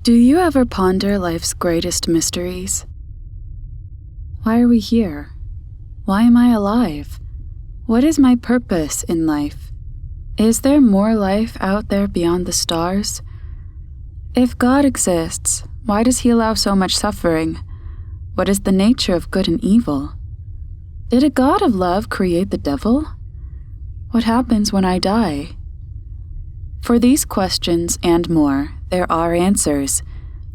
Do you ever ponder life's greatest mysteries? Why are we here? Why am I alive? What is my purpose in life? Is there more life out there beyond the stars? If God exists, why does He allow so much suffering? What is the nature of good and evil? Did a God of love create the devil? What happens when I die? For these questions and more, there are answers.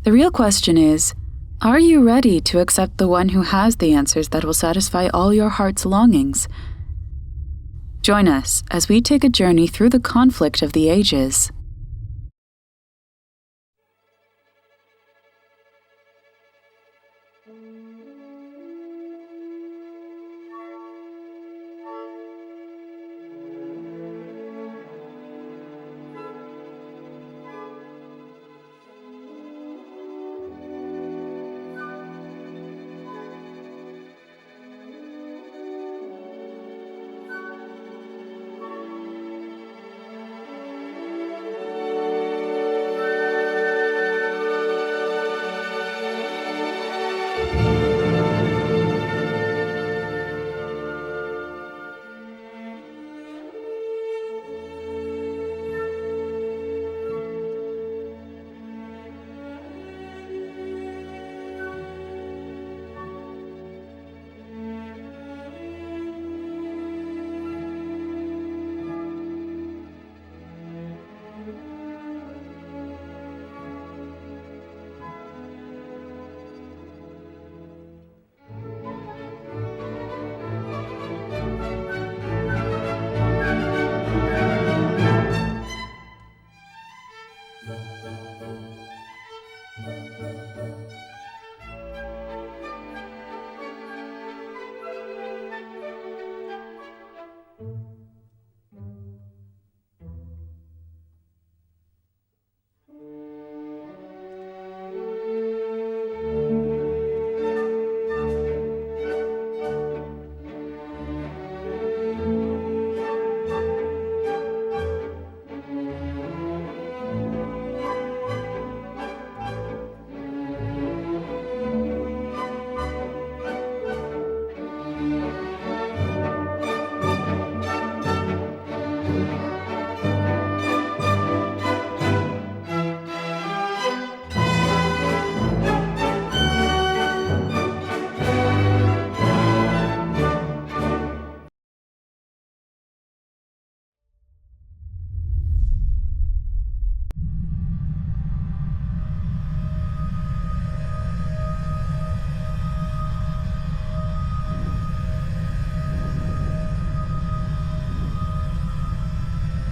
The real question is, are you ready to accept the one who has the answers that will satisfy all your heart's longings? Join us as we take a journey through the conflict of the ages.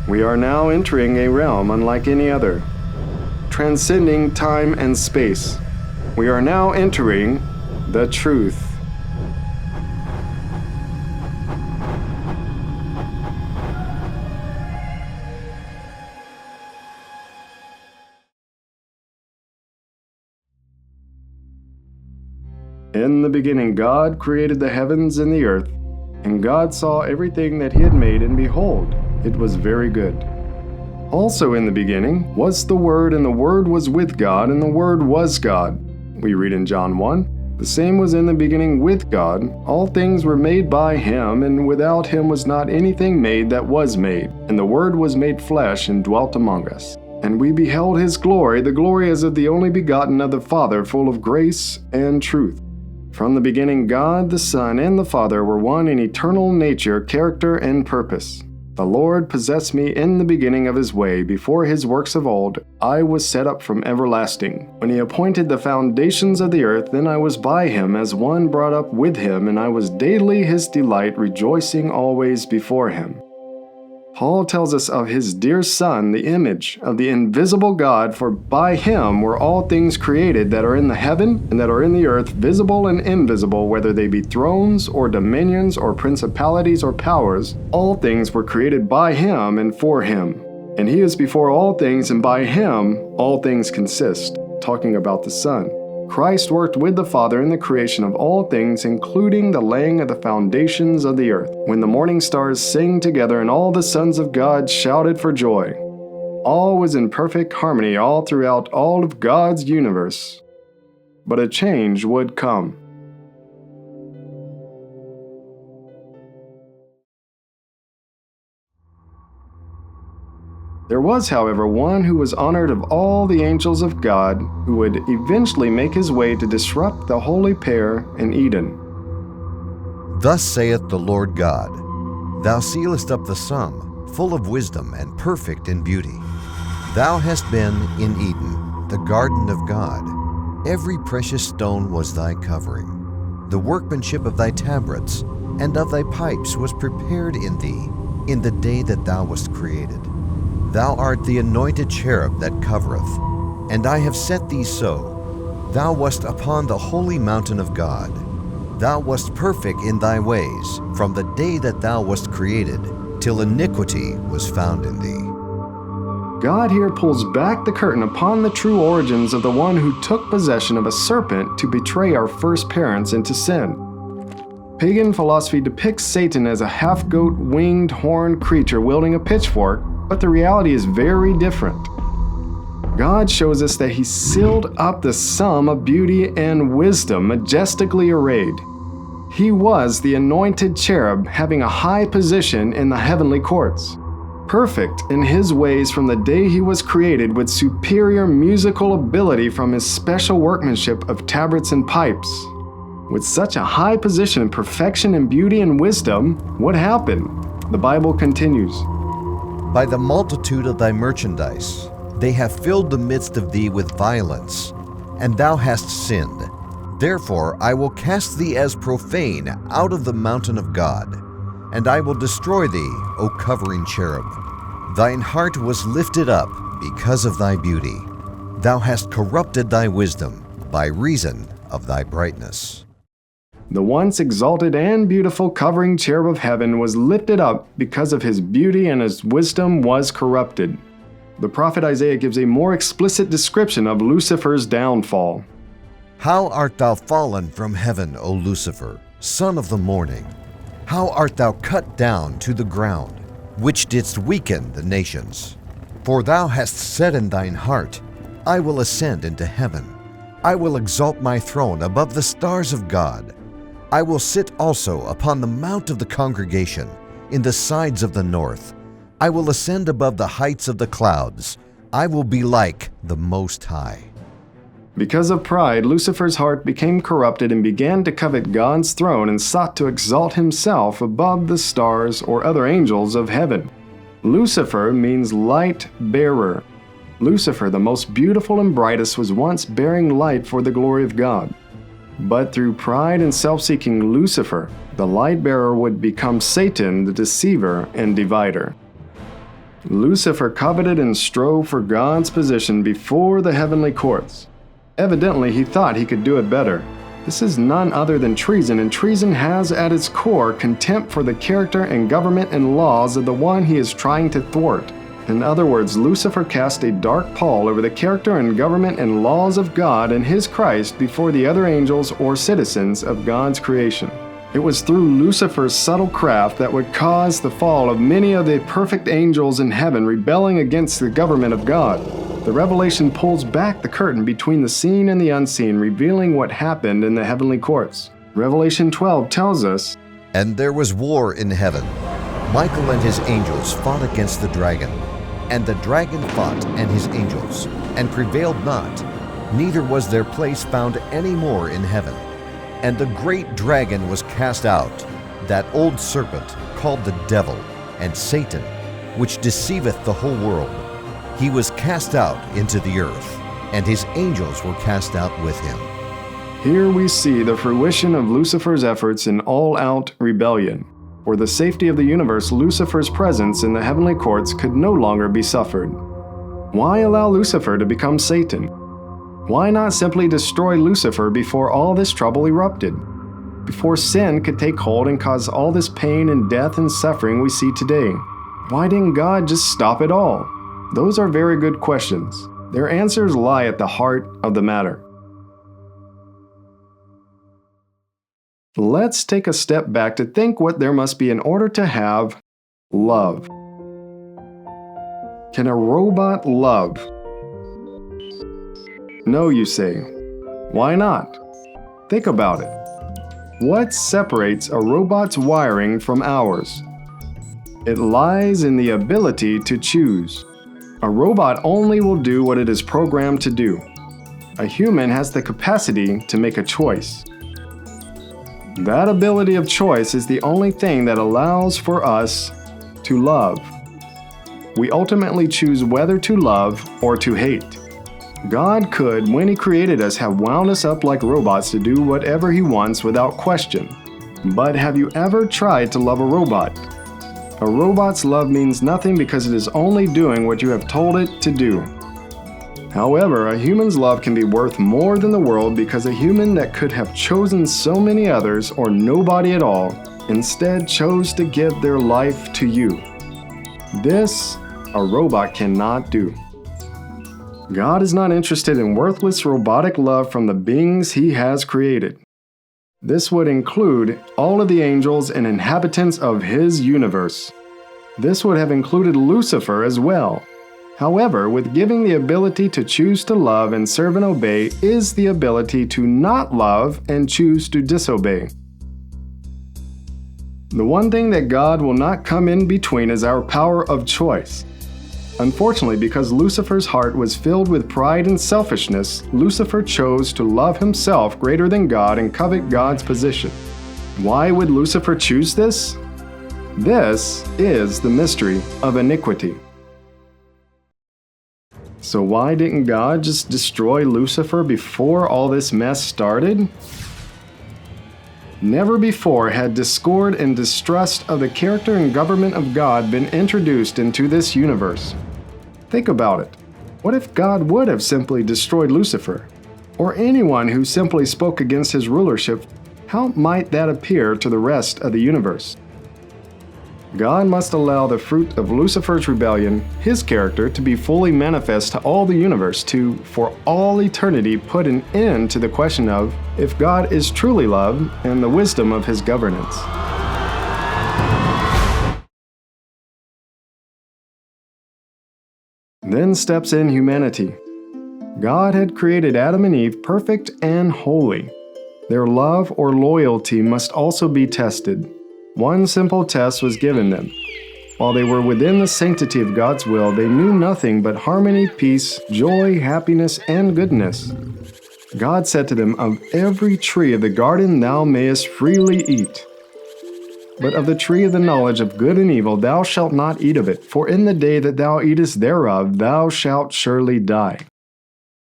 We are now entering a realm unlike any other, transcending time and space. We are now entering the truth. In the beginning, God created the heavens and the earth, and God saw everything that He had made, and behold, it was very good. Also in the beginning was the Word, and the Word was with God, and the Word was God. We read in John 1, "The same was in the beginning with God. All things were made by Him, and without Him was not anything made that was made. And the Word was made flesh and dwelt among us. And we beheld His glory, the glory as of the only begotten of the Father, full of grace and truth." From the beginning, God, the Son, and the Father were one in eternal nature, character, and purpose. The Lord possessed me in the beginning of His way, before His works of old. I was set up from everlasting. When He appointed the foundations of the earth, then I was by Him as one brought up with Him, and I was daily His delight, rejoicing always before Him. Paul tells us of His dear Son, the image of the invisible God, for by Him were all things created that are in the heaven and that are in the earth, visible and invisible, whether they be thrones or dominions or principalities or powers. All things were created by Him and for Him. And He is before all things, and by Him all things consist. Talking about the Son. Christ worked with the Father in the creation of all things, including the laying of the foundations of the earth, when the morning stars sang together and all the sons of God shouted for joy. All was in perfect harmony all throughout all of God's universe. But a change would come. There was, however, one who was honored of all the angels of God, who would eventually make his way to disrupt the holy pair in Eden. Thus saith the Lord God, Thou sealest up the sum, full of wisdom and perfect in beauty. Thou hast been in Eden, the garden of God. Every precious stone was thy covering. The workmanship of thy tabrets and of thy pipes was prepared in thee in the day that thou wast created. Thou art the anointed cherub that covereth, and I have set thee so. Thou wast upon the holy mountain of God. Thou wast perfect in thy ways, from the day that thou wast created, till iniquity was found in thee. God here pulls back the curtain upon the true origins of the one who took possession of a serpent to betray our first parents into sin. Pagan philosophy depicts Satan as a half-goat, winged, horned creature wielding a pitchfork, but the reality is very different. God shows us that He sealed up the sum of beauty and wisdom majestically arrayed. He was the anointed cherub having a high position in the heavenly courts, perfect in His ways from the day He was created, with superior musical ability from His special workmanship of tabrets and pipes. With such a high position and perfection in beauty and wisdom, what happened? The Bible continues. By the multitude of thy merchandise, they have filled the midst of thee with violence, and thou hast sinned. Therefore I will cast thee as profane out of the mountain of God, and I will destroy thee, O covering cherub. Thine heart was lifted up because of thy beauty. Thou hast corrupted thy wisdom by reason of thy brightness. The once exalted and beautiful covering cherub of heaven was lifted up because of his beauty, and his wisdom was corrupted. The prophet Isaiah gives a more explicit description of Lucifer's downfall. How art thou fallen from heaven, O Lucifer, son of the morning? How art thou cut down to the ground, which didst weaken the nations? For thou hast said in thine heart, I will ascend into heaven. I will exalt my throne above the stars of God. I will sit also upon the mount of the congregation, in the sides of the north. I will ascend above the heights of the clouds. I will be like the Most High. Because of pride, Lucifer's heart became corrupted and began to covet God's throne and sought to exalt himself above the stars or other angels of heaven. Lucifer means light bearer. Lucifer, the most beautiful and brightest, was once bearing light for the glory of God. But through pride and self-seeking Lucifer, the light bearer would become Satan, the deceiver and divider. Lucifer coveted and strove for God's position before the heavenly courts. Evidently, he thought he could do it better. This is none other than treason, and treason has at its core contempt for the character and government and laws of the one he is trying to thwart. In other words, Lucifer cast a dark pall over the character and government and laws of God and His Christ before the other angels or citizens of God's creation. It was through Lucifer's subtle craft that would cause the fall of many of the perfect angels in heaven rebelling against the government of God. The revelation pulls back the curtain between the seen and the unseen, revealing what happened in the heavenly courts. Revelation 12 tells us, And there was war in heaven. Michael and his angels fought against the dragon. And the dragon fought and his angels, and prevailed not, neither was their place found any more in heaven. And the great dragon was cast out, that old serpent, called the devil, and Satan, which deceiveth the whole world. He was cast out into the earth, and his angels were cast out with him. Here we see the fruition of Lucifer's efforts in all-out rebellion. For the safety of the universe, Lucifer's presence in the heavenly courts could no longer be suffered. Why allow Lucifer to become Satan? Why not simply destroy Lucifer before all this trouble erupted? Before sin could take hold and cause all this pain and death and suffering we see today? Why didn't God just stop it all? Those are very good questions. Their answers lie at the heart of the matter. Let's take a step back to think what there must be in order to have love. Can a robot love? No, you say. Why not? Think about it. What separates a robot's wiring from ours? It lies in the ability to choose. A robot only will do what it is programmed to do. A human has the capacity to make a choice. That ability of choice is the only thing that allows for us to love. We ultimately choose whether to love or to hate. God could, when He created us, have wound us up like robots to do whatever He wants without question. But have you ever tried to love a robot? A robot's love means nothing because it is only doing what you have told it to do. However, a human's love can be worth more than the world because a human that could have chosen so many others or nobody at all, instead chose to give their life to you. This, a robot cannot do. God is not interested in worthless robotic love from the beings He has created. This would include all of the angels and inhabitants of His universe. This would have included Lucifer as well. However, with giving the ability to choose to love and serve and obey is the ability to not love and choose to disobey. The one thing that God will not come in between is our power of choice. Unfortunately, because Lucifer's heart was filled with pride and selfishness, Lucifer chose to love himself greater than God and covet God's position. Why would Lucifer choose this? This is the mystery of iniquity. So why didn't God just destroy Lucifer before all this mess started? Never before had discord and distrust of the character and government of God been introduced into this universe. Think about it. What if God would have simply destroyed Lucifer? Or anyone who simply spoke against his rulership? How might that appear to the rest of the universe? God must allow the fruit of Lucifer's rebellion, his character, to be fully manifest to all the universe to, for all eternity, put an end to the question of if God is truly love and the wisdom of His governance. Then steps in humanity. God had created Adam and Eve perfect and holy. Their love or loyalty must also be tested. One simple test was given them. While they were within the sanctity of God's will, they knew nothing but harmony, peace, joy, happiness, and goodness. God said to them, "Of every tree of the garden thou mayest freely eat. But of the tree of the knowledge of good and evil thou shalt not eat of it, for in the day that thou eatest thereof thou shalt surely die."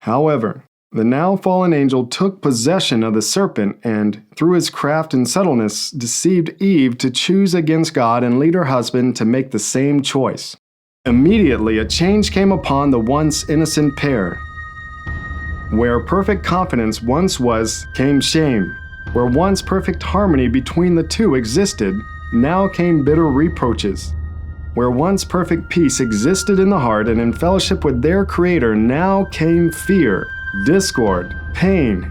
However, the now fallen angel took possession of the serpent and, through his craft and subtleness, deceived Eve to choose against God and lead her husband to make the same choice. Immediately, a change came upon the once innocent pair. Where perfect confidence once was, came shame. Where once perfect harmony between the two existed, now came bitter reproaches. Where once perfect peace existed in the heart and in fellowship with their Creator, now came fear, discord, pain,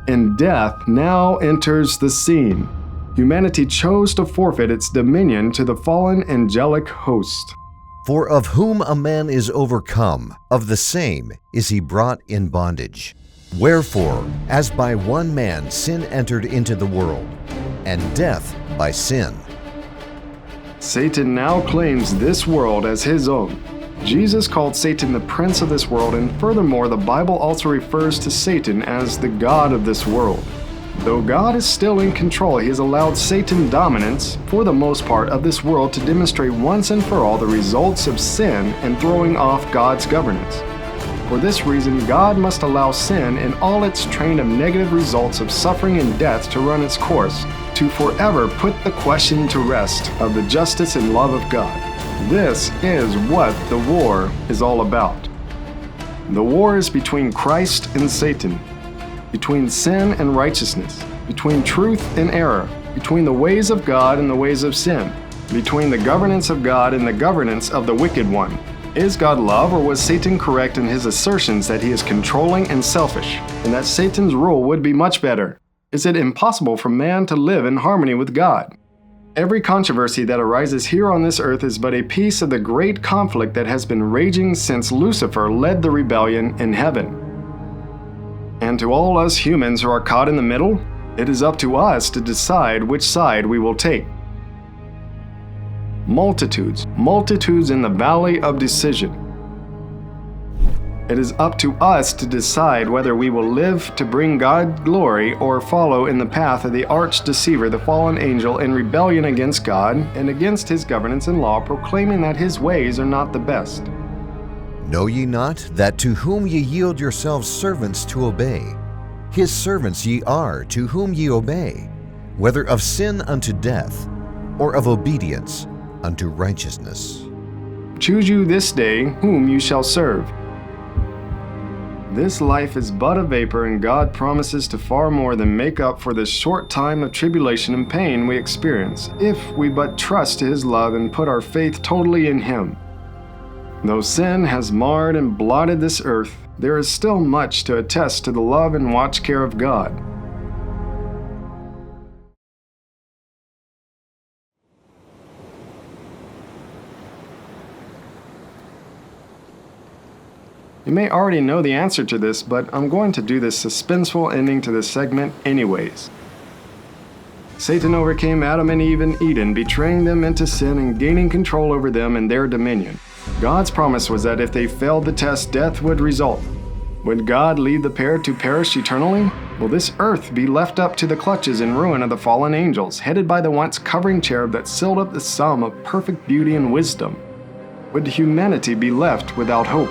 and death now enters the scene. Humanity chose to forfeit its dominion to the fallen angelic host. For of whom a man is overcome, of the same is he brought in bondage. Wherefore, as by one man sin entered into the world, and death by sin. Satan now claims this world as his own. Jesus called Satan the prince of this world, and furthermore, the Bible also refers to Satan as the god of this world. Though God is still in control, He has allowed Satan dominance, for the most part, of this world to demonstrate once and for all the results of sin and throwing off God's governance. For this reason, God must allow sin and all its train of negative results of suffering and death to run its course, to forever put the question to rest of the justice and love of God. This is what the war is all about. The war is between Christ and Satan, between sin and righteousness, between truth and error, between the ways of God and the ways of sin, between the governance of God and the governance of the wicked one. Is God love, or was Satan correct in his assertions that he is controlling and selfish, and that Satan's rule would be much better? Is it impossible for man to live in harmony with God? Every controversy that arises here on this earth is but a piece of the great conflict that has been raging since Lucifer led the rebellion in heaven. And to all us humans who are caught in the middle, it is up to us to decide which side we will take. Multitudes in the valley of decision. It is up to us to decide whether we will live to bring God glory or follow in the path of the arch deceiver, the fallen angel, in rebellion against God and against his governance and law, proclaiming that his ways are not the best. Know ye not that to whom ye yield yourselves servants to obey, his servants ye are to whom ye obey, whether of sin unto death, or of obedience unto righteousness. Choose you this day whom you shall serve. This life is but a vapor, and God promises to far more than make up for this short time of tribulation and pain we experience, if we but trust His love and put our faith totally in Him. Though sin has marred and blotted this earth, there is still much to attest to the love and watch care of God. You may already know the answer to this, but I'm going to do this suspenseful ending to this segment anyways. Satan overcame Adam and Eve in Eden, betraying them into sin and gaining control over them and their dominion. God's promise was that if they failed the test, death would result. Would God leave the pair to perish eternally? Will this earth be left up to the clutches and ruin of the fallen angels, headed by the once covering cherub that sealed up the sum of perfect beauty and wisdom? Would humanity be left without hope?